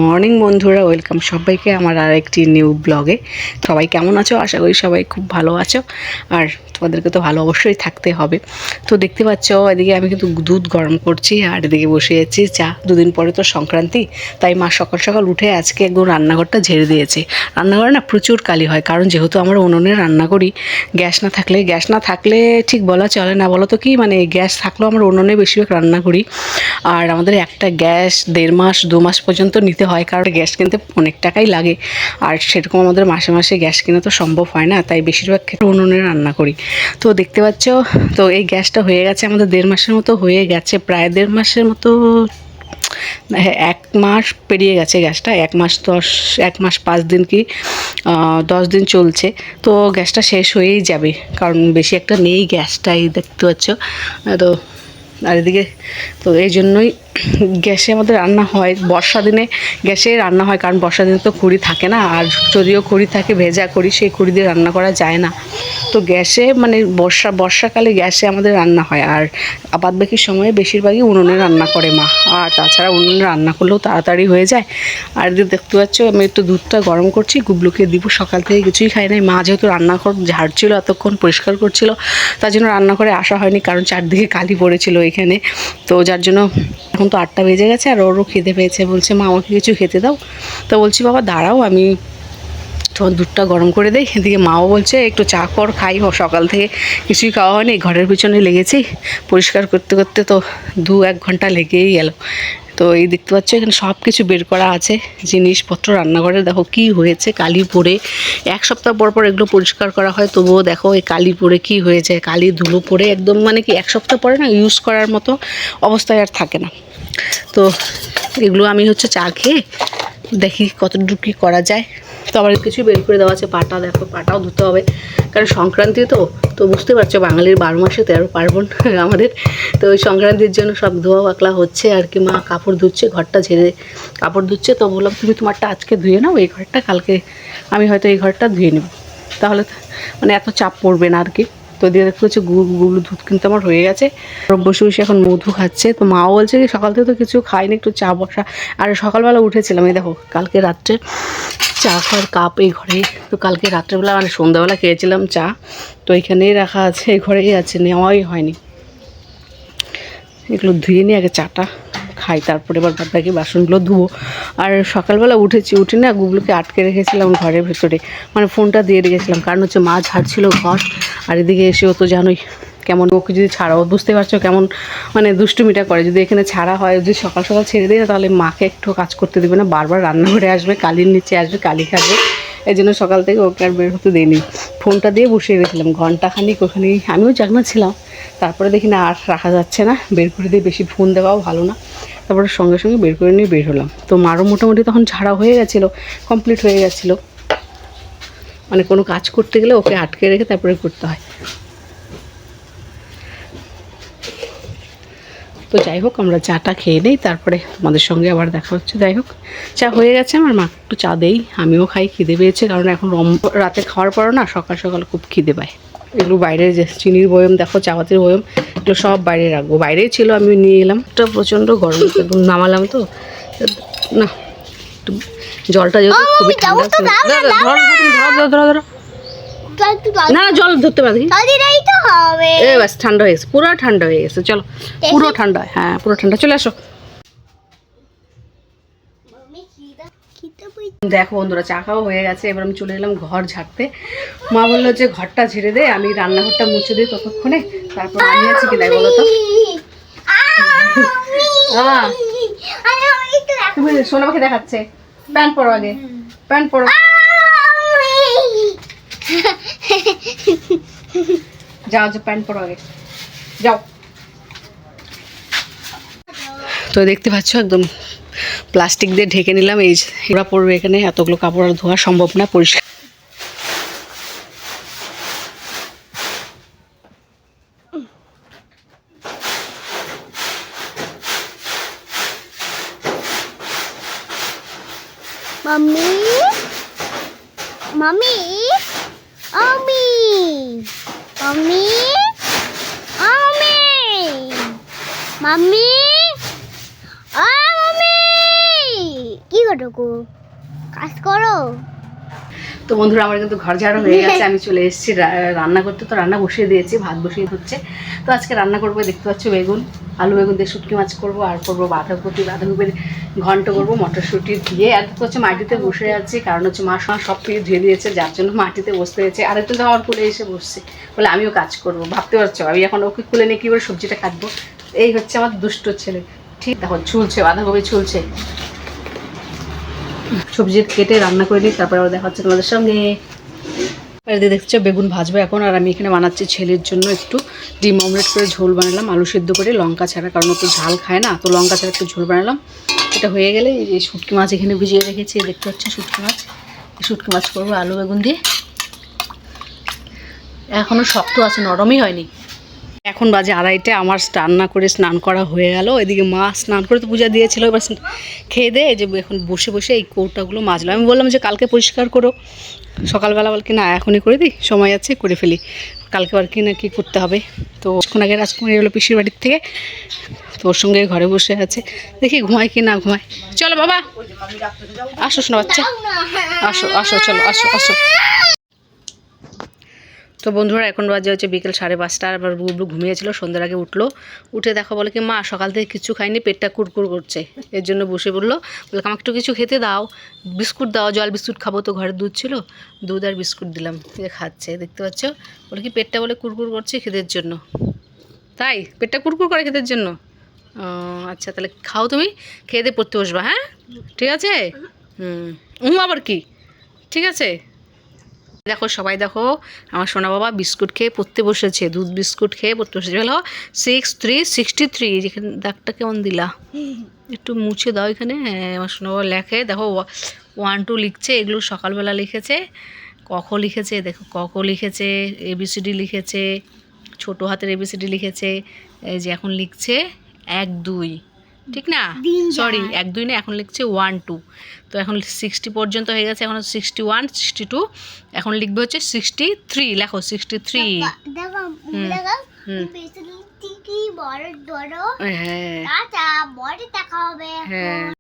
Morning বন্ধুরা, welcome সবাইকে আমার আর একটি নিউ ব্লগে। সবাই কেমন আছো? আশা করি সবাই খুব ভালো আছো। আর তোমাদেরকে তো ভালো অবশ্যই থাকতে হবে। তো দেখতে পাচ্ছ, এদিকে আমি কিন্তু দুধ গরম করছি আর এদিকে বসে যাচ্ছি চা। দুদিন পরে তো সংক্রান্তি, তাই মা সকাল সকাল উঠে আজকে একদম রান্নাঘরটা ঝেড়ে দিয়েছে। রান্নাঘরে না প্রচুর কালি হয়, কারণ যেহেতু আমরা উনুনে রান্না করি। গ্যাস না থাকলে ঠিক বলা চলে না, বলো তো কি, মানে গ্যাস থাকলেও আমরা উনুনে বেশিরভাগ রান্না করি। আর আমাদের একটা গ্যাস 1.5 মাস 2 মাস পর্যন্ত নিতে হয়, কারণ গ্যাস কিনতে অনেক টাকাই লাগে। আর সেরকম আমাদের মাসে মাসে গ্যাস কেনা তো সম্ভব হয় না, তাই বেশিরভাগ ক্ষেত্রে উনুনে রান্না করি। তো দেখতে পাচ্ছ, তো এই গ্যাসটা হয়ে গেছে আমাদের 1.5 মাসের মতো হয়ে গেছে, প্রায় 1.5 মাসের মতো। হ্যাঁ, 1 মাস পেরিয়ে গেছে গ্যাসটা। 1 মাস 5 দিন কি 10 দিন চলছে। তো গ্যাসটা শেষ হয়েই যাবে, কারণ বেশি একটা নেই গ্যাসটাই, দেখতে পাচ্ছ। তো আর এদিকে তো এই জন্যই গ্যাসে আমাদের রান্না হয়। বর্ষা দিনে গ্যাসে রান্না হয়, কারণ বর্ষা দিনে তো খড়ি থাকে না, আর যদিও খড়ি থাকে ভেজা খড়ি, সেই খড়ি দিয়ে রান্না করা যায় না। তো গ্যাসে মানে বর্ষাকালে গ্যাসে আমাদের রান্না হয়। আর বাদ বাকি সময়ে বেশিরভাগই উনুনে রান্না করে মা। আর তাছাড়া উনুনে রান্না করলেও তাড়াতাড়ি হয়ে যায়। আর দেখতে পাচ্ছ, আমি একটু দুধটা গরম করছি, গুবলুকে দিব। সকাল থেকে কিছুই খাই নাই। মা যেহেতু রান্নাঘর ঝাড়ছিল, এতক্ষণ পরিষ্কার করছিল, তার জন্য রান্নাঘরে আসা হয়নি, কারণ চারদিকে কালি পড়েছিল এখানে। তো যার জন্য এখন তো 8টা বেজে গেছে, আর ওরও খেতে পেয়েছে। বলছে মা আমাকে কিছু খেতে দাও। তো বলছি বাবা দাঁড়াও, আমি তোমার দুধটা গরম করে দেই। এদিকে মাও বলছে একটু চা কর, খাই। সকাল থেকে কিছুই খাওয়া হয়নি, ঘরের পিছনে লেগেছি পরিষ্কার করতে করতে, তো 2-1 ঘন্টা লেগেই গেল। তো এই দেখতে পাচ্ছ, এখানে সব কিছু বের করা আছে জিনিসপত্র। রান্নাঘরে দেখো কি হয়েছে, কালি পড়ে। 1 সপ্তাহ পর পর এগুলো পরিষ্কার করা হয়, তবুও দেখো এই কালি পড়ে কি হয়েছে, কালি ধুলো পড়ে একদম, মানে কি 1 সপ্তাহ পরে না ইউজ করার মতো অবস্থায় আর থাকে না। তো এগুলো আমি চা খেয়ে দেখি কতটুকু কী করা যায়। তো আবার কিছু বের করে দেওয়া আছে। পাটা দেখো, পাটাও ধুতে হবে, কারণ সংক্রান্তি তো বুঝতে পারছো, বাঙালির 12 মাসে 13 পার্বণ আমাদের। তো ওই সংক্রান্তির জন্য সব ধোয়া পাকলা হচ্ছে আর কি। মা কাপড় ধুচ্ছে, ঘরটা ঝেড়ে কাপড় ধুচ্ছে। তো বললাম তুমি তোমারটা আজকে ধুয়ে নাও, এই ঘরটা কালকে আমি হয়তো এই ঘরটা ধুয়ে নেব, তাহলে মানে এত চাপ পড়বে না আর কি। তো দিয়ে দেখতে হচ্ছে গুগলো দুধ কিন্তু আমার হয়ে গেছে। বসে বসে এখন মধু খাচ্ছে। তো মাও বলছে যে সকাল থেকে তো কিছু খাইনি, একটু চা বসা। আর সকালবেলা উঠেছিলাম, এই দেখো কালকে রাত্রে চা খাওয়ার কাপ এই ঘরে। তো কালকে রাত্রেবেলা মানে সন্ধ্যাবেলা খেয়েছিলাম চা, তো এখানেই রাখা আছে, এই ঘরেই আছে, নেওয়াই হয়নি। এগুলো ধুয়ে নিয়ে আগে চাটা খাই, তারপরে এবার বাদ বাকি বাসনগুলো ধুবো। আর সকালবেলা উঠে না গুগলুকে আটকে রেখেছিলাম ঘরের ভেতরে, মানে ফোনটা দিয়ে রেখেছিলাম, কারণ মা ঝাড়ছিল ঘর। আর এদিকে এসেও তো জানোই কেমন, ওকে যদি ছাড়াও বুঝতে পারছো কেমন মানে দুষ্টুমিটা করে। যদি এখানে ছাড়া হয়, যদি সকাল সকাল ছেড়ে দিই না, তাহলে মাকে একটু কাজ করতে দেবে না, বারবার রান্নাঘরে আসবে, কালির নিচে আসবে, কালি খাবে। এই জন্য সকাল থেকে ওকে আর বের হতে দিইনি। ফোনটা দিয়ে বসিয়ে রেখেছিলাম ঘন্টাখানিক ওখানেই, আমিও জাগনা ছিলাম। তারপরে দেখি না আর রাখা যাচ্ছে না, বের করে দিয়ে, বেশি ফোন দেওয়াও ভালো না। তারপরে সঙ্গে সঙ্গে বের করে নিয়ে বের হলাম। তো মারও মোটামুটি তখন ঝাড়া হয়ে গেছিলো, কমপ্লিট হয়ে গেছিলো। মানে কোনো কাজ করতে গেলে ওকে আটকে রেখে তারপরে করতে হয়। তো যাই হোক, আমরা চাটা খেয়ে নিই, তারপরে তোমাদের সঙ্গে আবার দেখা হচ্ছে। যাই হোক, চা হয়ে গেছে, আমার মাকে একটু চা দেই, আমিও খাই, খিদে পেয়েছে, কারণ এখন রাতে খাওয়ার পরও না সকাল সকাল খুব খিদে পায়। এগুলো বাইরের যে চিনির বয়ম দেখো, চাপাতির বয়ম, এগুলো সব বাইরে রাখবো। বাইরেই ছিল, আমি নিয়ে এলাম। এটা প্রচণ্ড গরম, নামালাম তো না, জলটা যেহেতু খুবই ঠান্ডা। ধরো না, জল ধরতে পারি বাস, ঠান্ডা হয়ে গেছে, পুরো ঠান্ডা হয়ে গেছে। চলো, পুরো ঠান্ডা, হ্যাঁ পুরো ঠান্ডা, চলে আসো। দেখো বন্ধুরা, চা খাওয়া হয়ে গেছে, এবার আমি চলে এলাম ঘর ঝাড়তে। মা বললো যে ঘরটা ঝেড়ে দে, আমি রান্নাঘরটা মুছে দিই ততক্ষণে। তারপর আমি আছি কি নাই বলো তো। তুমি সোনামাকে দেখাচ্ছে, প্যান্ট পরো আগে, প্যান্ট পরো। যাও, প্যান্ট পরো আগে, যাও। তো দেখতে পাচ্ছ, একদম প্লাস্টিক দিয়ে ঢেকে নিলাম। এই ওরা পড়বে এখানে, এতগুলো কাপড় আর ধোয়া সম্ভব না, পরিষ্কার। Mummy mummy mummy mummy mummy mummy mummy কি করো গো? কাজ করো। তো বন্ধুরা আমার কিন্তু ঘর ঝাড়ু হয়ে গেছে, আমি চলে এসেছি রান্না করতে। তো রান্না বসিয়ে দিয়েছি, ভাত বসিয়ে হচ্ছে। তো আজকে রান্না করবো, দেখতে পাচ্ছ বেগুন, আলু বেগুন দিয়ে শুটকি মাছ করবো, আর করবো বাঁধাকপির ঘন্ট করবো মটরশুঁটি দিয়ে। আর তো হচ্ছে মাটিতে বসে আছি, কারণ হচ্ছে মা সব কিছু ধুয়ে দিয়েছে, যার জন্য মাটিতে বসতে হয়েছে। আর একটু আমার কুলে এসে বসছে, বলে আমিও কাজ করবো। ভাবতে পারছো আমি এখন ওকে কুলে নিয়ে কী করে সবজিটা কাটবো। এই হচ্ছে আমার দুষ্ট ছেলে। ঠিক দেখো ঝুলছে, বাঁধাকপি ঝুলছে। সবজি কেটে রান্না করে নিই, তারপরে আবার দেখা হচ্ছে তোমাদের সঙ্গে। এদিকে দেখছো বেগুন ভাজবো এখন, আর আমি এখানে বানাচ্ছি ছেলের জন্য একটু ডিম অমলেট করে ঝোল বানালাম, আলু সেদ্ধ করে লঙ্কা ছাড়া, কারণ ও তো ঝাল খায় না, তো লঙ্কা ছাড়া একটু ঝোল বানালাম। এটা হয়ে গেলে এই শুটকি মাছ এখানে ভিজিয়ে রেখেছি, দেখতে পাচ্ছি শুটকি মাছ। এই শুটকি মাছ করবো আলু বেগুন দিয়ে। এখনও শক্ত আছে, নরমই হয়নি। এখন বাজে 2:30, আমার রান্না করে স্নান করা হয়ে গেল। এদিকে মা স্নান করে তো পূজা দিয়েছিল, এবার খেয়ে দে যে এখন বসে বসে এই কৌটাগুলো মাজলো। আমি বললাম যে কালকে পরিষ্কার করো, সকালবেলা বল কি না এখনই করে দিই, সময় আছে করে ফেলি, কালকে আর কি না কি করতে হবে। তো কিছুক্ষণ আগে রাজকুমারী এলো পিসির বাড়ির থেকে, তো ওর সঙ্গে ঘরে বসে আছে, দেখি ঘুমায় কি না ঘুমায়। চলো বাবা আসো, শোনো বাচ্চা, আসো আসো, চলো আসো আসো। তো বন্ধুরা এখন বাজে হচ্ছে বিকেল 5:30, আবার বুবলু ঘুমিয়েছিল, সন্ধ্যার আগে উঠলো। উঠে দেখো বলে কি মা সকাল থেকে কিছু খাইনি, পেটটা কুড়কুড় করছে। এর জন্য বসে বললো, বলে আমাকে একটু কিছু খেতে দাও, বিস্কুট দাও, জল বিস্কুট খাবো। তো ঘরে দুধ ছিল, দুধ আর বিস্কুট দিলাম, খাচ্ছে দেখতে পাচ্ছ। বলে কি পেটটা বলে কুড়কুড় করছে খিদের জন্য, তাই পেটটা কুড়কুড় করে খিদের জন্য। আচ্ছা তাহলে খাও, তুমি খেয়ে দিয়ে পড়তে বসবা, হ্যাঁ ঠিক আছে। আবার কি, ঠিক আছে। দেখো সবাই দেখো, আমার সোনা বাবা বিস্কুট খেয়ে পড়তে বসেছে, দুধ বিস্কুট খেয়ে পড়তে বসেছে। হলো 6363, যেখানে দাগটা কেমন দিলা, একটু মুছে দাও এখানে। হ্যাঁ আমার সোনা বাবা লেখে, দেখো 1 2 লিখছে, এগুলো সকালবেলা লিখেছে। ক লিখেছে, দেখো ক লিখেছে, ABCD লিখেছে, ছোটো হাতের ABCD লিখেছে। এই যে এখন লিখছে 1 2, ঠিক না, সরি 1 2 না, এখন লিখছে 1 2। তো এখন 60 পর্যন্ত হয়ে গেছে, এখন 61 62, এখন লিখবে হচ্ছে 63। লেখো 63। হ্যাঁ হ্যাঁ।